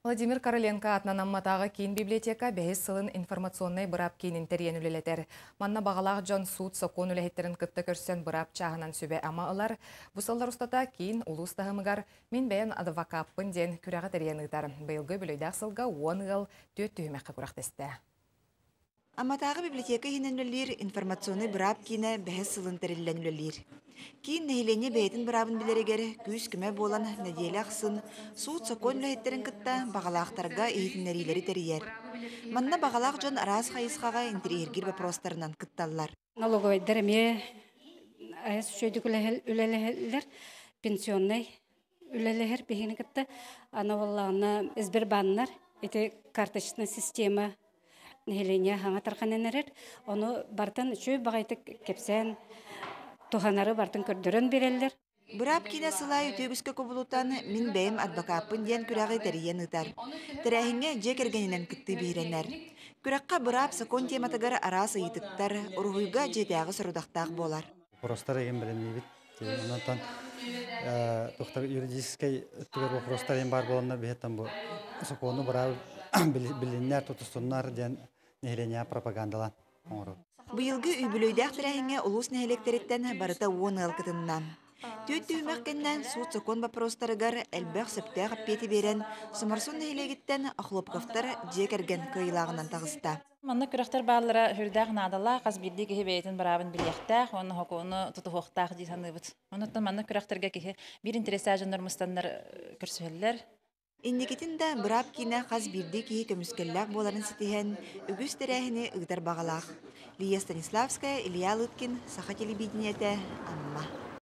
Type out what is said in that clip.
Владимир Короленко атынан амматағы кейін библиотека бәйіз сылын информационный бұрап кейін интерьен үлелетер. Манна бағалақ Джон Суд соқон үләхеттерін күтті көрсен бұрап чағынан сөбе ама ылар. Бұсалдар ұстата кейін ұлыс тағымығар мен бәйін адвокаппын ден күрәға тәрген ұйтар. Бұйылғы бүлейдақ сылға 10 ғыл төт түйімеққа күрақтесті. Аматағы библиотека хиненлілер информационный бұрап кейіне бәйіз сылын тәрелленлілер. Кейін нәйлене бәйтін бұрабын білерегер күз күмә болан нәделі ақсын, суд сокон ләйеттерін күтті бағалақтарға ейтінлерілері тәрiyер. Манна бағалақ жон арас қайысқаға интерьергер вопростарынан күтталар. Налоговый дәрме сөйдік үлелелер, пенсионный үлелелер бейгені күтті. Ана олағынаізбір баннар, еті карточный система нәйлене хаңа тарқаненерер. Оны бартын үші бағайтық кепсен, туханары бартын көрдірін берелер. Бұрап кейіне сылай өтөбіске көбілутан мен бәйім адвокаппын ден күрағы тәрiyен ұтар. Тәрәхіңе жек ергенінен күтті бейренер. Күраққа бұрап сакон тематығар арасы етіктар, ұрғыйға жетяғы сұрудақтақ болар. Вопростар еген білінмейбіт. Ондан тоқтар юридическай өттігер вопростар ен бар болуына бейттен бұл. Сакону бұрап біліннер, тұтыстынлар ден нәйлене пропагандалан. Бұйылғы үйбілөйдәқ тірәхіңе ұлыс нәйлектереттен барыта 10 ылқытыннан. Төт түймәккеннен суд закон вопростарыгар әлбәқ сөптәқ аппеті берен, сымарсын нәйлегеттен Ахлопковтар жекерген көйлағынан тағыста. Манна күрәхтер баллара хүрдәк надала қаз бирди кеһе бәйтен барабын билектәк, оны хокуны тутуқтак ди саныбыт. Онуттан манна күрәхтерге кеһе бир интересажындар мустаннар көрсөһөлләр. Иннекетин да бұрап кейіне қаз бирди кейі көміскелләк боларын сетихен үгіз тәрәхіне ұғдар бағалақ. Лия Станиславская, Илья Лыткин, Саха телевидениеті, Амма.